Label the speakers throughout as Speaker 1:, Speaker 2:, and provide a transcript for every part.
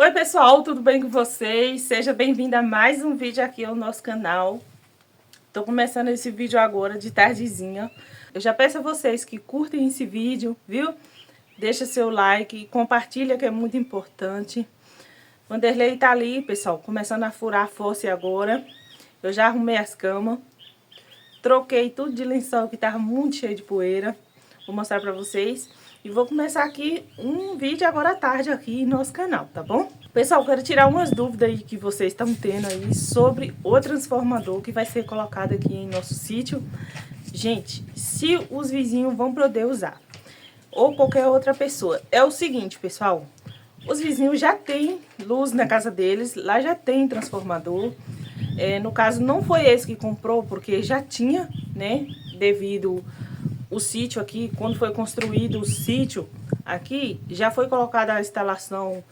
Speaker 1: Oi pessoal, tudo bem com vocês? Seja bem-vindo a mais um vídeo aqui ao nosso canal. Tô começando esse vídeo agora de tardezinha. Eu já peço a vocês que curtem esse vídeo, viu? Deixa seu like, compartilha que é muito importante. Vanderlei tá ali, pessoal, começando a furar a fossa agora. Eu já arrumei as camas. Troquei tudo de lençol que tava muito cheio de poeira. Vou mostrar pra vocês. E vou começar aqui um vídeo agora à tarde aqui no nosso canal, tá bom? Pessoal, quero tirar umas dúvidas aí que vocês estão tendo aí sobre o transformador que vai ser colocado aqui em nosso sítio. Gente, se os vizinhos vão poder usar, ou qualquer outra pessoa. É o seguinte, pessoal, os vizinhos já têm luz na casa deles, lá já tem transformador. No caso, não foi esse que comprou, porque já tinha, né, devido o sítio aqui, quando foi construído o sítio aqui, já foi colocada a instalação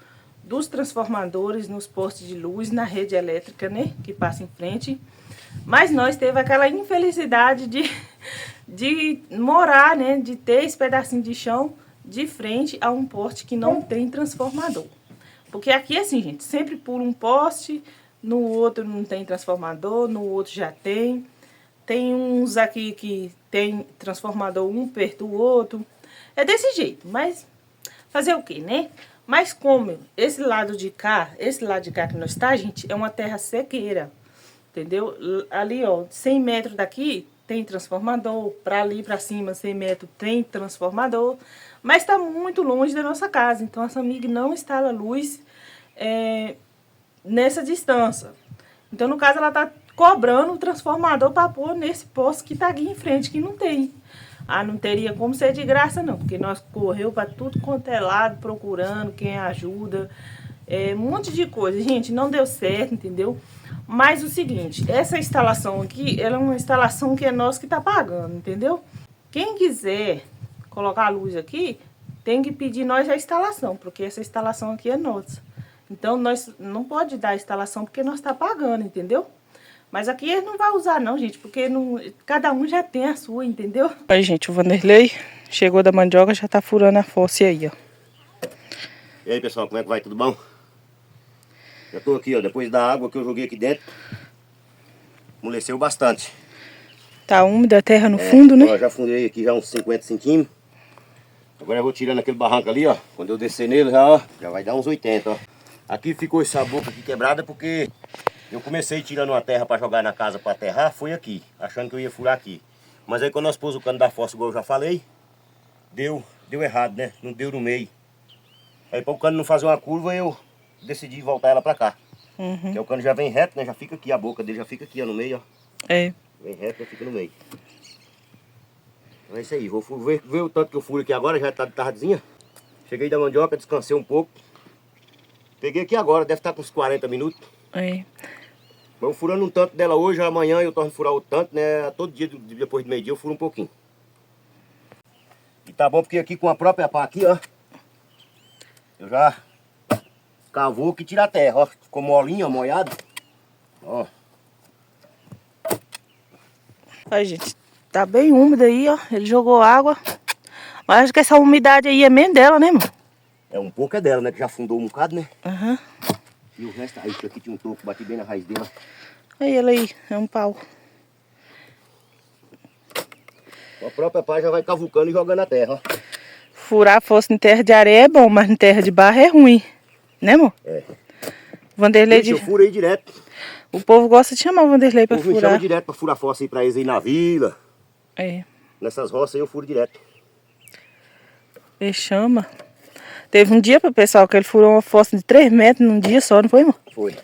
Speaker 1: dos transformadores nos postes de luz, na rede elétrica, né, que passa em frente. Mas nós teve aquela infelicidade de morar, né, de ter esse pedacinho de chão de frente a um poste que não tem transformador. Porque aqui, assim, gente, sempre por um poste, no outro não tem transformador, no outro já tem. Tem uns aqui que tem transformador um perto do outro. É desse jeito, mas fazer o quê, né? Mas como esse lado de cá que nós está, gente, é uma terra sequeira, entendeu? Ali, ó, 100 metros daqui tem transformador, para ali para cima, 100 metros tem transformador, mas está muito longe da nossa casa, então a Samig não instala luz nessa distância. Então, no caso, ela tá cobrando o transformador para pôr nesse posto que tá aqui em frente, que não tem. Ah, não teria como ser de graça não, porque nós correu para tudo quanto é lado, procurando quem ajuda, um monte de coisa. Gente, não deu certo, entendeu? Mas o seguinte, essa instalação aqui, ela é uma instalação que é nós que tá pagando, entendeu? Quem quiser colocar a luz aqui, tem que pedir nós a instalação, porque essa instalação aqui é nossa. Então, nós não pode dar a instalação porque nós tá pagando, entendeu? Mas aqui ele não vai usar não, gente, porque não, cada um já tem a sua, entendeu? Aí, gente, o Vanderlei chegou da mandioca, já tá furando a fossa aí, ó.
Speaker 2: E aí, pessoal, como é que vai? Tudo bom? Já tô aqui, ó, depois da água que eu joguei aqui dentro, amoleceu bastante.
Speaker 1: Tá úmida a terra no fundo, né?
Speaker 2: Ó, já fundei aqui já uns 50 centímetros. Agora eu vou tirando aquele barranco ali, ó. Quando eu descer nele já vai dar uns 80, ó. Aqui ficou essa boca aqui quebrada porque eu comecei tirando uma terra para jogar na casa para aterrar, foi aqui, achando que eu ia furar aqui. Mas aí quando nós pôs o cano da fossa, igual eu já falei, deu errado, né? Não deu no meio. Aí para o cano não fazer uma curva, eu decidi voltar ela para cá. Porque o cano já vem reto, né? Já fica aqui, a boca dele já fica aqui, ó, no meio, ó.
Speaker 1: É.
Speaker 2: Vem reto, já fica no meio. Então é isso aí, vou ver o tanto que eu furo aqui agora, já tá de tardezinha. Cheguei da mandioca, descansei um pouco. Peguei aqui agora, deve estar com uns 40 minutos.
Speaker 1: É.
Speaker 2: Vou furando um tanto dela hoje, amanhã eu torno a furar outro tanto, né? Todo dia, depois do meio-dia, eu furo um pouquinho. E tá bom porque aqui com a própria pá aqui, ó, eu já cavou que tira a terra, ó. Ficou molinho, ó, molhado. Ó.
Speaker 1: Aí, gente, tá bem úmido aí, ó. Ele jogou água. Mas acho que essa umidade aí é mesmo dela, né, mano?
Speaker 2: Um pouco é dela, né? Que já fundou um bocado, né?
Speaker 1: Aham.
Speaker 2: E o resto, aí, aqui tinha um toco, bati bem na raiz dela.
Speaker 1: Aí, ela aí, é um pau.
Speaker 2: A própria pá já vai cavucando e jogando a terra, ó.
Speaker 1: Furar fosse em terra de areia é bom, mas em terra de barro é ruim. Né, amor?
Speaker 2: É.
Speaker 1: Vanderlei
Speaker 2: Eu furo aí direto.
Speaker 1: O povo gosta de chamar o Vanderlei pra
Speaker 2: O povo me
Speaker 1: furar.
Speaker 2: chama direto pra furar fossa aí pra eles aí na vila.
Speaker 1: É.
Speaker 2: Nessas roças aí eu furo direto.
Speaker 1: Ele chama. Teve um dia, pessoal, que ele furou uma fossa de 3 metros num dia só, não foi, irmão?
Speaker 2: Foi.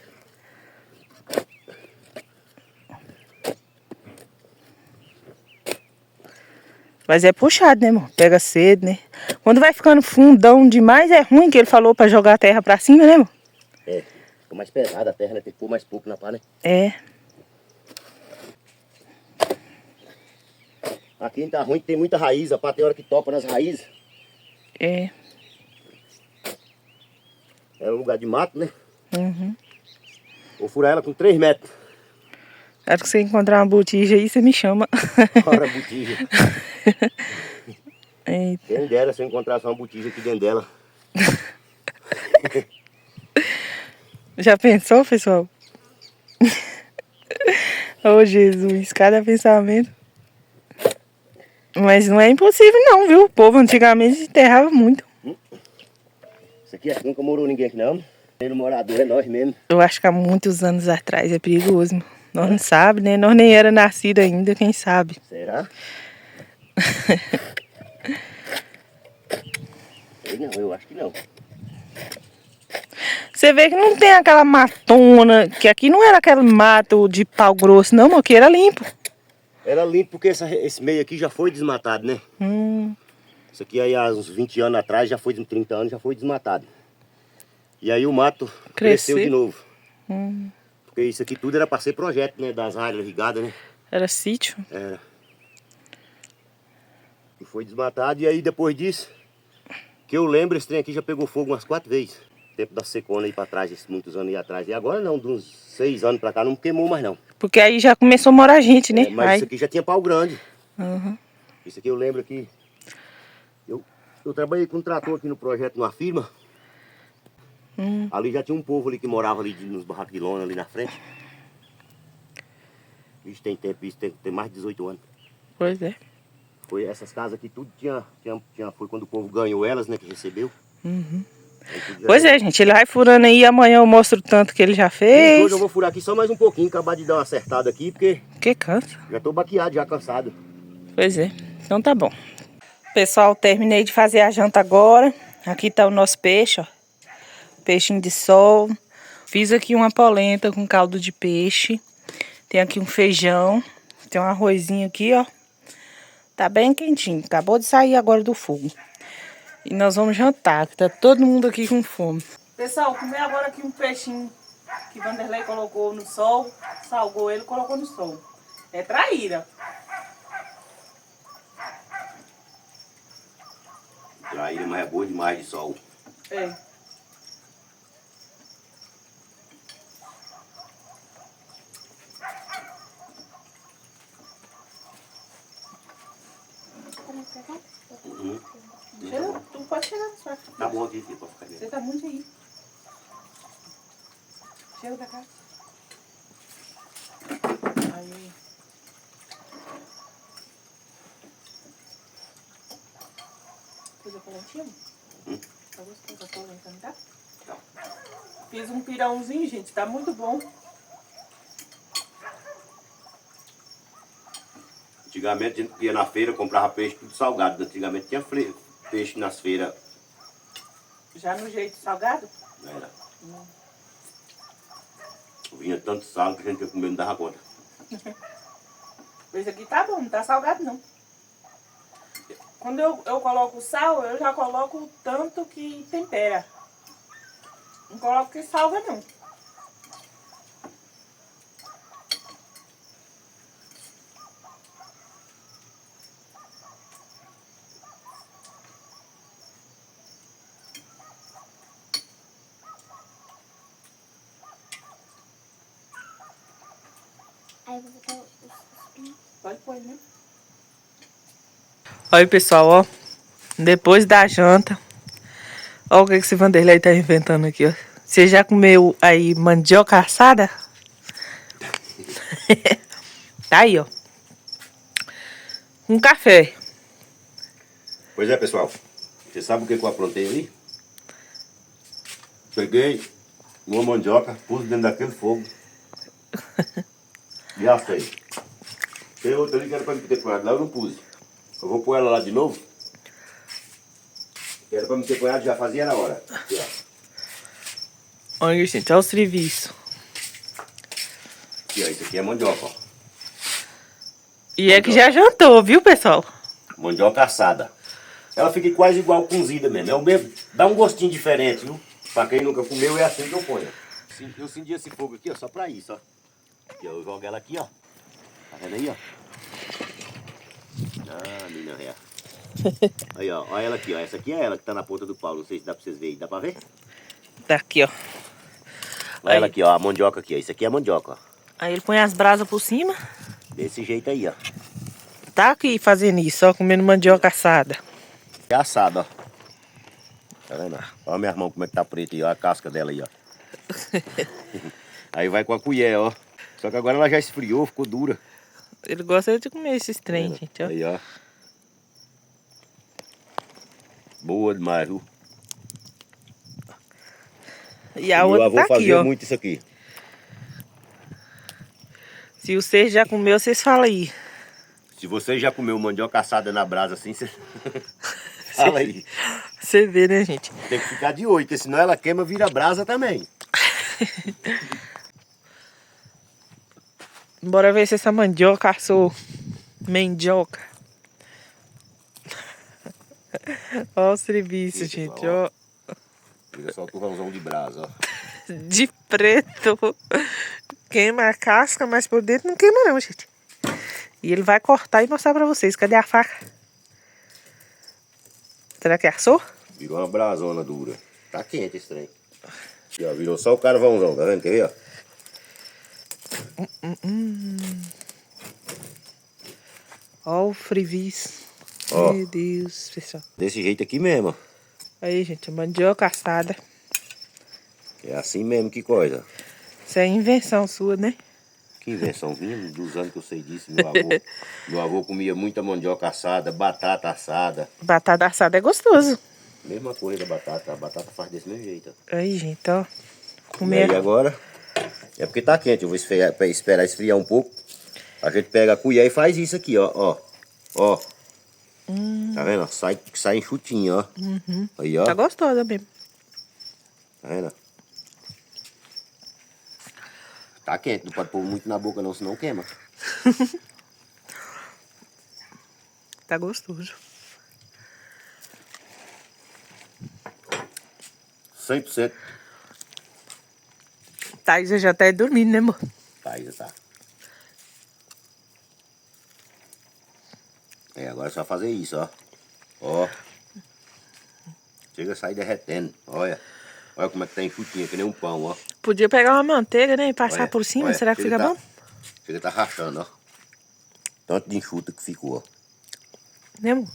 Speaker 1: Mas é puxado, né, irmão? Pega cedo, né? Quando vai ficando fundão demais, é ruim, que ele falou pra jogar a terra pra cima, né, irmão?
Speaker 2: É, ficou mais pesada a terra, né? Tem que pôr mais pouco na pá, né?
Speaker 1: É.
Speaker 2: Aqui tá ruim, tem muita raiz, a pá tem hora que topa nas raízes.
Speaker 1: É.
Speaker 2: É um lugar de mato, né?
Speaker 1: Uhum.
Speaker 2: Vou furar ela com 3 metros.
Speaker 1: Acho que você encontrar uma botija aí, você me chama.
Speaker 2: Ora, botija.
Speaker 1: Eita.
Speaker 2: Quem dera se eu encontrasse uma botija aqui dentro dela.
Speaker 1: Já pensou, pessoal? Oh, Jesus, cada pensamento. Mas não é impossível não, viu? O povo antigamente enterrava muito.
Speaker 2: Isso aqui nunca morou ninguém aqui não. O morador é nós mesmo.
Speaker 1: Eu acho que há muitos anos atrás é perigoso. Nós não sabemos, né? Nós nem era nascido ainda, quem sabe?
Speaker 2: Será? Não, eu acho que não.
Speaker 1: Você vê que não tem aquela matona, que aqui não era aquele mato de pau grosso, não, aqui era limpo.
Speaker 2: Era limpo porque esse meio aqui já foi desmatado, né? Isso aqui aí há uns 20 anos atrás, já foi, uns 30 anos, já foi desmatado. E aí o mato cresceu de novo. Porque isso aqui tudo era para ser projeto, né? Das áreas irrigadas, né?
Speaker 1: Era sítio?
Speaker 2: Era. E foi desmatado e aí depois disso, que eu lembro, esse trem aqui já pegou fogo umas 4 vezes. Tempo da secona aí para trás, esses muitos anos aí atrás. E agora não, de uns 6 anos para cá não queimou mais não.
Speaker 1: Porque aí já começou a morar gente, né?
Speaker 2: Mas
Speaker 1: aí...
Speaker 2: isso aqui já tinha pau grande. Isso aqui eu lembro que eu trabalhei com um trator aqui no projeto, numa firma. Ali já tinha um povo ali que morava ali nos barracos de lona ali na frente. Isso tem tempo, isso tem mais de 18 anos.
Speaker 1: Pois é.
Speaker 2: Foi essas casas aqui, tudo foi quando o povo ganhou elas, né, que recebeu.
Speaker 1: Pois é, gente, ele vai furando aí, amanhã eu mostro o tanto que ele já fez.
Speaker 2: Hoje eu vou furar aqui só mais um pouquinho, acabar de dar uma acertada aqui, porque...
Speaker 1: Que cansa.
Speaker 2: Já tô baqueado, já cansado.
Speaker 1: Pois é, então tá bom. Pessoal, terminei de fazer a janta agora. Aqui tá o nosso peixe, ó. Peixinho de sol. Fiz aqui uma polenta com caldo de peixe. Tem aqui um feijão. Tem um arrozinho aqui, ó. Tá bem quentinho. Acabou de sair agora do fogo. E nós vamos jantar, que tá todo mundo aqui com fome. Pessoal, comer agora aqui um peixinho que Vanderlei colocou no sol. Salgou ele e colocou no sol. É traíra.
Speaker 2: Traíra, mas é boa demais de sol.
Speaker 1: É. Tu pode chegar na sua.
Speaker 2: Tá bom aqui, pode ficar dentro.
Speaker 1: Você tá muito aí. Chega da casa. Aí. Fez a polentinha? Tá gostoso a polenta, não tá?
Speaker 2: Tá.
Speaker 1: Fiz um pirãozinho, gente. Tá muito bom.
Speaker 2: Antigamente a gente ia na feira, comprava peixe tudo salgado. Antigamente tinha peixe nas feiras.
Speaker 1: Já no jeito salgado?
Speaker 2: Era. Vinha tanto sal que a gente ia comer, não dava conta.
Speaker 1: Esse aqui tá bom, não tá salgado não. Quando eu coloco sal, eu já coloco o tanto que tempera. Não coloco que salga não.
Speaker 3: Aí eu vou botar os pintos.
Speaker 1: Pode pôr, né? Olha, pessoal, ó. Depois da janta. Olha o que esse Vanderlei tá inventando aqui, ó. Você já comeu aí mandioca assada? Tá aí, ó. Um café.
Speaker 2: Pois é, pessoal. Você sabe o que eu aprontei ali? Peguei uma mandioca, pus dentro daquele fogo. E assei. Tem outra ali que era pra me ter punhado lá, eu não pus. Eu vou pôr ela lá de novo. Que era pra me ter punhado, já fazia na hora. Aqui, ó.
Speaker 1: Olha, gente, olha o serviço.
Speaker 2: Aqui, ó, isso aqui é mandioca, ó.
Speaker 1: E é que já jantou, viu, pessoal?
Speaker 2: Mandioca assada. Ela fica quase igual cozida mesmo. É o mesmo. Dá um gostinho diferente, viu? Pra quem nunca comeu, é assim que eu ponho. Eu acendi esse fogo aqui, ó, só pra isso, ó. Aqui, ó, eu jogo ela aqui, ó. Tá vendo aí, ó? Ah, menina ré. Aí, ó, olha ela aqui, ó. Essa aqui é ela que tá na ponta do pau. Não sei se dá pra vocês verem. Dá pra ver?
Speaker 1: Tá aqui, ó.
Speaker 2: Olha
Speaker 1: Aí.
Speaker 2: ela aqui, ó. A mandioca aqui, ó. Isso aqui é a mandioca, ó.
Speaker 1: Aí ele põe as brasas por cima.
Speaker 2: Desse jeito aí, ó.
Speaker 1: Tá aqui fazendo isso, ó. Comendo mandioca assada.
Speaker 2: É assada, ó. Tá vendo? Ó, minha mão como é que tá preta aí, ó. A casca dela aí, ó. Aí vai com a colher, ó. Só que agora ela já esfriou, ficou dura.
Speaker 1: Ele gosta de comer esses trem, gente, ó.
Speaker 2: Aí, ó. Boa demais, viu?
Speaker 1: E a
Speaker 2: Meu
Speaker 1: outra
Speaker 2: avô
Speaker 1: tá aqui,
Speaker 2: fazia
Speaker 1: ó.
Speaker 2: muito isso aqui.
Speaker 1: Se vocês já comeu, vocês falam aí.
Speaker 2: Se você já comeu mandioca assada na brasa assim, você... Fala aí.
Speaker 1: Você vê, né, gente?
Speaker 2: Tem que ficar de olho, porque senão ela queima, vira brasa também.
Speaker 1: Bora ver se essa mandioca assou. Mendioca. Ó o serviço,
Speaker 2: Eita,
Speaker 1: gente,
Speaker 2: ó.
Speaker 1: ó.
Speaker 2: Vira só o turrãozão de brasa, ó.
Speaker 1: De preto. Queima a casca, mas por dentro não queima não, gente. E ele vai cortar e mostrar pra vocês. Cadê a faca? Será que assou?
Speaker 2: Virou uma brasona dura. Tá quente esse trem. Aqui, ó, virou só o carvãozão, tá vendo? Quer ver, ó?
Speaker 1: Ó o frivis.
Speaker 2: Ó.
Speaker 1: Meu Deus, pessoal.
Speaker 2: Desse jeito aqui mesmo, ó.
Speaker 1: Aí, gente, mandioca assada.
Speaker 2: É assim mesmo que coisa.
Speaker 1: Isso é invenção sua, né?
Speaker 2: Que invenção vinha dos anos que eu sei disso, meu avô. Meu avô comia muita mandioca assada, batata assada.
Speaker 1: Batata assada é gostoso.
Speaker 2: Mesma coisa da batata, a batata faz desse mesmo jeito, ó.
Speaker 1: Aí, gente, ó.
Speaker 2: E
Speaker 1: Comer.
Speaker 2: aí agora, é porque tá quente, eu vou esperar esfriar um pouco. A gente pega a colher e faz isso aqui, ó, ó. Ó. Tá vendo? Ó? Sai enxutinho, ó. Aí, ó.
Speaker 1: Tá gostosa mesmo.
Speaker 2: Tá vendo? Tá quente, não pode pôr muito na boca não, senão queima.
Speaker 1: Tá gostoso.
Speaker 2: 100%.
Speaker 1: Thaís já tá dormindo, né, amor?
Speaker 2: Tá, aí já tá. É, agora é só fazer isso, ó. Ó. Chega a sair derretendo, olha. Olha como é que tá enxutinho, que nem um pão, ó.
Speaker 1: Podia pegar uma manteiga, né? E passar
Speaker 2: Olha,
Speaker 1: por cima.
Speaker 2: olha,
Speaker 1: Será que fica
Speaker 2: tá-
Speaker 1: bom?
Speaker 2: Chega tá rachando, ó. Tanto de enxuta que ficou, ó.
Speaker 1: Né, amor?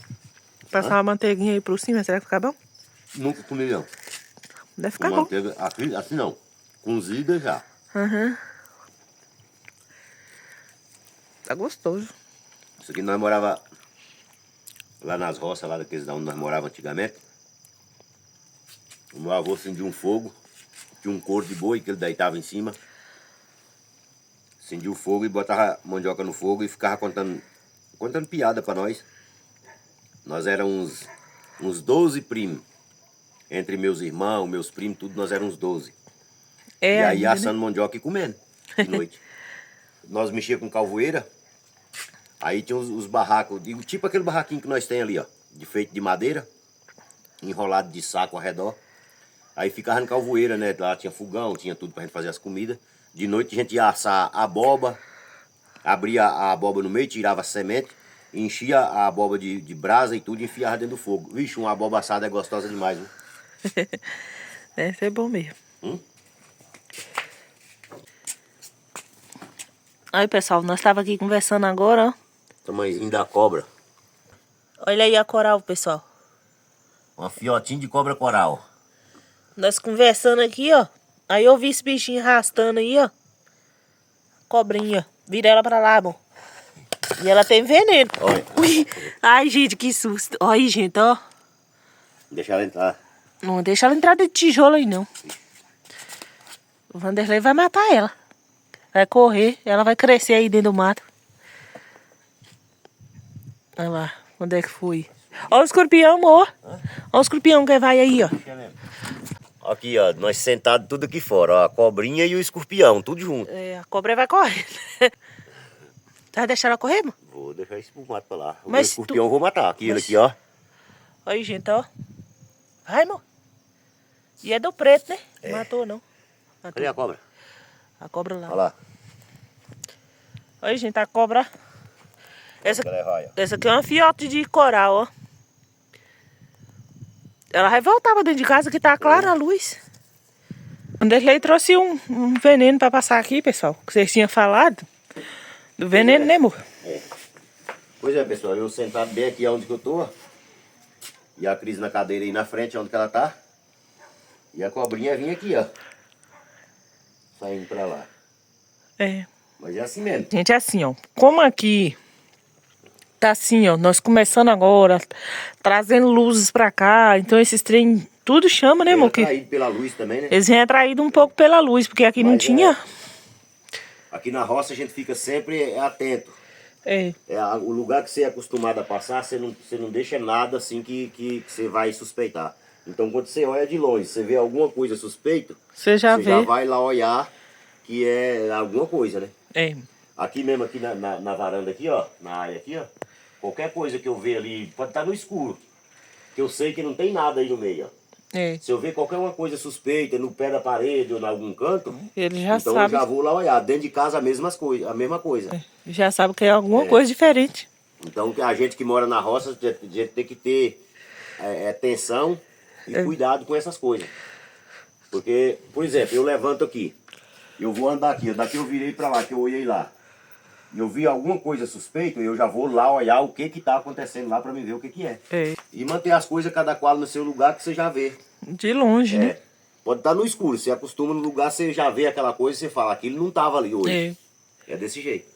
Speaker 1: Passar uma manteiguinha aí por cima. Será que fica bom?
Speaker 2: Nunca comi, não.
Speaker 1: Deve
Speaker 2: Com
Speaker 1: ficar bom.
Speaker 2: manteiga, assim não. Cozida já.
Speaker 1: Aham. Tá gostoso.
Speaker 2: Isso aqui nós morava lá nas roças, lá daqueles da onde nós morávamos antigamente. O meu avô acendia um fogo, tinha um couro de boi que ele deitava em cima. Acendia o fogo e botava mandioca no fogo e ficava contando piada pra nós. Nós éramos uns 12 primos. Entre meus irmãos, meus primos, tudo, nós éramos uns 12.
Speaker 1: É
Speaker 2: E aí
Speaker 1: ainda, né?
Speaker 2: assando mandioca e comendo de noite. Nós mexíamos com calvoeira. Aí tinha os barracos, tipo aquele barraquinho que nós temos ali, ó. Feito de madeira, enrolado de saco ao redor. Aí ficava no calvoeira, né? Lá tinha fogão, tinha tudo pra gente fazer as comidas. De noite a gente ia assar a aboba, abria a aboba no meio, tirava a semente, enchia a aboba de brasa e tudo e enfiava dentro do fogo. Vixe, uma aboba assada é gostosa demais, viu?
Speaker 1: Esse é bom mesmo. Aí, pessoal, nós estávamos aqui conversando agora, ó.
Speaker 2: Tamanhozinho da cobra.
Speaker 1: Olha aí a coral, pessoal.
Speaker 2: Uma fiotinha de cobra coral.
Speaker 1: Nós conversando aqui, ó. Aí eu vi esse bichinho arrastando aí, ó. Cobrinha. Vira ela pra lá, amor. E ela tem veneno.
Speaker 2: Olha.
Speaker 1: Ui. Ai, gente, que susto. Olha aí, gente, ó.
Speaker 2: Deixa ela entrar.
Speaker 1: Não deixa ela entrar de tijolo aí, não. O Vanderlei vai matar ela. Vai correr. Ela vai crescer aí dentro do mato. Olha lá. Onde é que foi? Olha o escorpião, amor. Olha o escorpião que vai aí, ó.
Speaker 2: Aqui, ó, nós sentados tudo aqui fora, ó. A cobrinha e o escorpião, tudo junto.
Speaker 1: É, a cobra vai correr. Vai deixar ela correr, amor?
Speaker 2: Vou deixar esse pro mato pra lá. O
Speaker 1: Mas
Speaker 2: escorpião eu vou matar. Aqui, ele
Speaker 1: Mas-
Speaker 2: aqui, ó.
Speaker 1: Aí, gente, ó. Vai, amor. E é do preto, né? Não matou, não. Matou.
Speaker 2: Cadê a cobra?
Speaker 1: A cobra lá.
Speaker 2: Olha lá.
Speaker 1: Aí, gente, a cobra. Essa
Speaker 2: Ela é raia.
Speaker 1: aqui é uma fiote de coral, ó. Ela vai voltar pra dentro de casa que tá clara a luz. O Anderlei trouxe um veneno pra passar aqui, pessoal. Que vocês tinham falado. Do veneno, né, amor?
Speaker 2: Pois é, pessoal, eu sentado bem aqui onde que eu tô, ó. E a Cris na cadeira aí na frente, onde que ela tá. E a cobrinha vinha aqui, ó. saindo pra lá.
Speaker 1: É.
Speaker 2: Mas é assim mesmo.
Speaker 1: Gente, é assim, ó. Como aqui tá assim, ó. Nós começando agora, trazendo luzes pra cá. Então esses trem, tudo chama, né,
Speaker 2: É
Speaker 1: amor? Que
Speaker 2: atraído pela luz também, né?
Speaker 1: eles vêm atraídos um pouco pela luz, porque aqui não
Speaker 2: Mas
Speaker 1: tinha.
Speaker 2: aqui na roça a gente fica sempre atento.
Speaker 1: É.
Speaker 2: O lugar que você é acostumado a passar, você não deixa nada assim que você vai suspeitar. Então quando você olha de longe, você vê alguma coisa suspeita,
Speaker 1: Você já
Speaker 2: você
Speaker 1: vê.
Speaker 2: já vai lá olhar que é alguma coisa, né?
Speaker 1: É.
Speaker 2: Aqui mesmo, aqui na varanda aqui, ó, na área aqui, ó, qualquer coisa que eu ver ali, pode estar no escuro, que eu sei que não tem nada aí no meio, ó.
Speaker 1: É.
Speaker 2: Se eu ver qualquer uma coisa suspeita no pé da parede ou em algum canto,
Speaker 1: Ele já
Speaker 2: então
Speaker 1: sabe.
Speaker 2: eu já vou lá olhar. Dentro de casa a mesma coisa.
Speaker 1: Já sabe que é alguma coisa diferente.
Speaker 2: Então a gente que mora na roça, a gente tem que ter atenção e cuidado com essas coisas. Porque, por exemplo, eu levanto aqui, eu vou andar aqui, daqui eu virei pra lá, que eu olhei lá. E eu vi alguma coisa suspeita, eu já vou lá olhar o que tá acontecendo lá pra me ver o que é.
Speaker 1: É.
Speaker 2: E manter as coisas cada qual no seu lugar que você já vê.
Speaker 1: De longe, né?
Speaker 2: Pode estar no escuro, você acostuma no lugar, você já vê aquela coisa e você fala, aquilo não tava ali hoje. É desse jeito.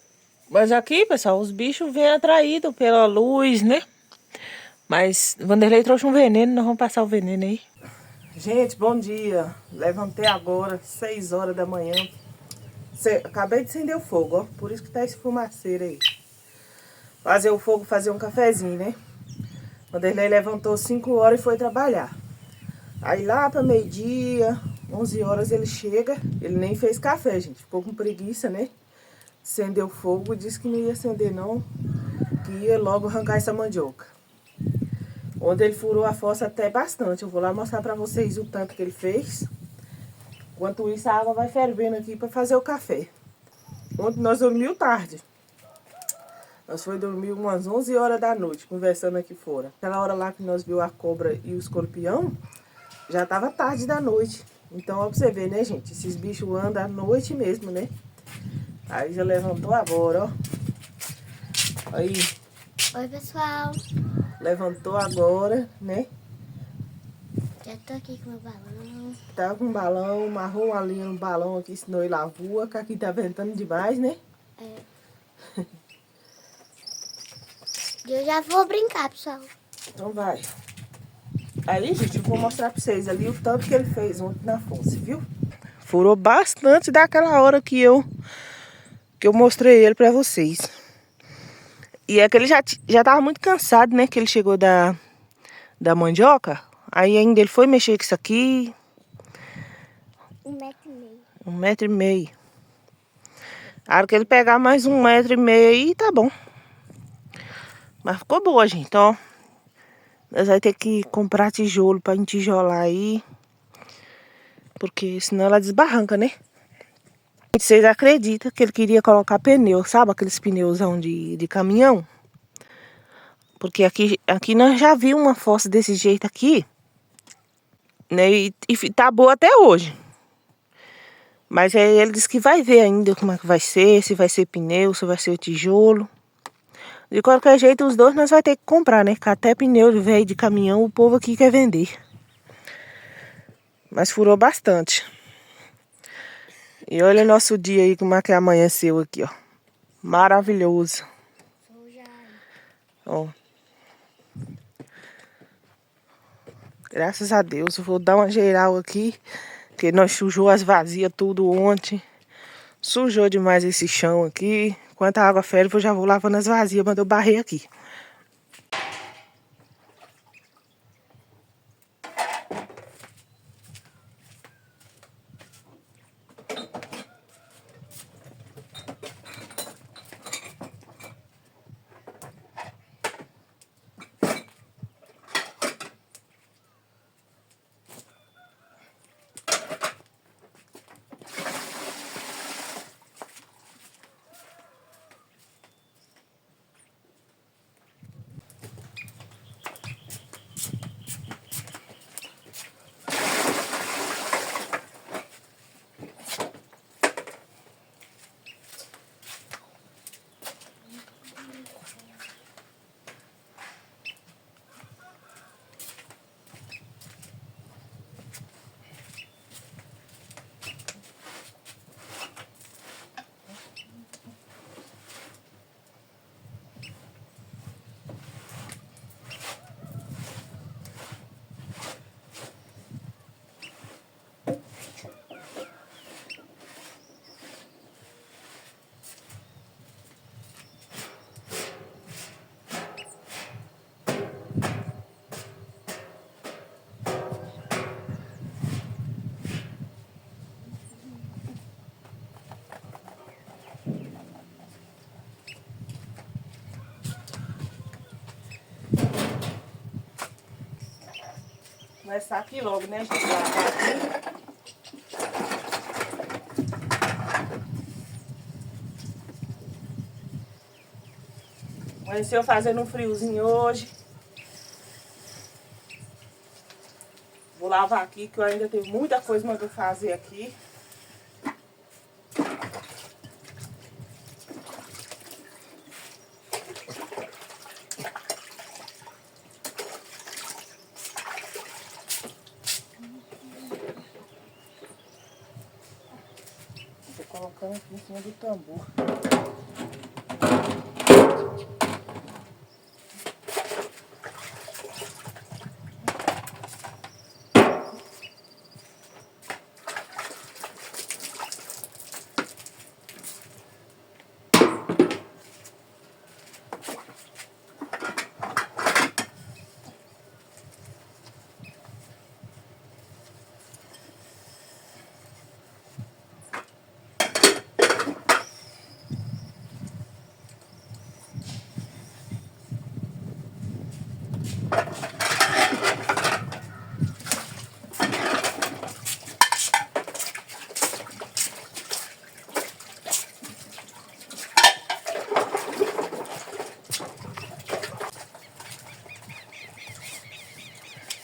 Speaker 1: Mas aqui, pessoal, os bichos vêm atraídos pela luz, né? Mas Vanderlei trouxe um veneno, nós vamos passar o veneno aí. Gente, bom dia. Levantei agora, 6 horas da manhã. Acabei de acender o fogo, ó. Por isso que tá esse fumaceiro aí. Fazer o fogo, fazer um cafezinho, né? Vanderlei levantou 5 horas e foi trabalhar. Aí lá para meio-dia, 11 horas ele chega. Ele nem fez café, gente. Ficou com preguiça, né? Acendeu o fogo, disse que não ia acender não, que ia logo arrancar essa mandioca. Onde ele furou a fossa até bastante. Eu vou lá mostrar pra vocês o tanto que ele fez. Enquanto isso, a água vai fervendo aqui pra fazer o café. Ontem nós dormimos tarde. Nós foi dormir umas 11 horas da noite, conversando aqui fora. Aquela hora lá que nós viu a cobra e o escorpião, já tava tarde da noite. Então, ó pra você ver, né, gente? Esses bichos andam à noite mesmo, né? Aí já levantou agora, ó. Aí.
Speaker 3: Oi, pessoal.
Speaker 1: Levantou agora, né?
Speaker 3: Já tô aqui com meu balão.
Speaker 1: Tá com um balão, amarrou uma linha no balão aqui, senão ele voa, que aqui tá ventando demais, né?
Speaker 3: É. E eu já vou brincar, pessoal.
Speaker 1: Então vai. Aí, gente, eu vou mostrar pra vocês ali o tanto que ele fez ontem na fossa, viu? Furou bastante daquela hora que eu mostrei ele pra vocês. E é que ele já tava muito cansado, né? Que ele chegou da mandioca. Aí ainda ele foi mexer com isso aqui.
Speaker 3: 1,5 m.
Speaker 1: 1,5 m. A hora que ele pegar mais 1,5 m aí, tá bom. Mas ficou boa, gente, ó. Nós vamos ter que comprar tijolo pra entijolar aí. Porque senão ela desbarranca, né? Vocês acreditam que ele queria colocar pneu, sabe? Aqueles pneuzão de caminhão. Porque aqui nós já vimos uma fossa desse jeito aqui. Né? E tá boa até hoje. Mas aí ele disse que vai ver ainda como é que vai ser. Se vai ser pneu, se vai ser tijolo. De qualquer jeito, os dois nós vamos ter que comprar, né? Que até pneu velho de caminhão o povo aqui quer vender. Mas furou bastante. E olha nosso dia aí, como é que amanheceu aqui, ó. Maravilhoso. Ó. Graças a Deus. Eu vou dar uma geral aqui. Porque nós sujou as vazias tudo ontem. Sujou demais esse chão aqui. Enquanto a água ferve, eu já vou lavando as vazias, mas eu barrei aqui. Começar aqui logo, né, gente? Lavar aqui. Amanheceu fazendo um friozinho hoje. Vou lavar aqui, que eu ainda tenho muita coisa pra eu fazer aqui. Tô colocando aqui em cima do tambor.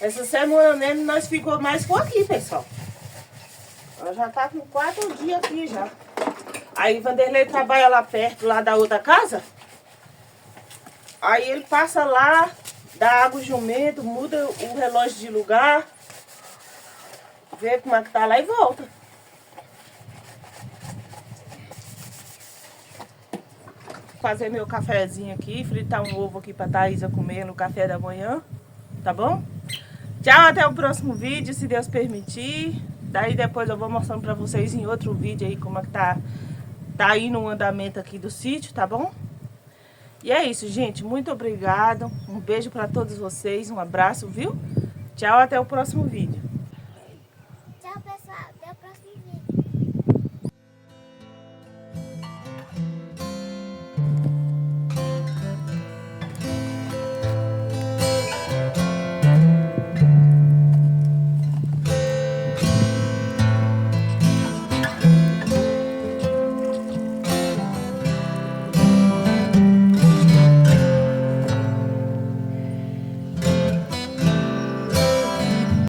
Speaker 1: Essa semana mesmo nós ficou mais por aqui, pessoal. Ela já tá com 4 dias aqui já. Aí Vanderlei trabalha lá perto, lá da outra casa. Aí ele passa lá, dá água ao jumento, muda o relógio de lugar, vê como é que tá lá e volta. Vou fazer meu cafezinho aqui, fritar um ovo aqui pra Thaísa comer no café da manhã, tá bom? Tchau, até o próximo vídeo, se Deus permitir. Daí depois eu vou mostrando pra vocês em outro vídeo aí como é que tá indo o andamento aqui do sítio, tá bom? E é isso, gente. Muito obrigada. Um beijo pra todos vocês, um abraço, viu? Tchau, até o próximo vídeo.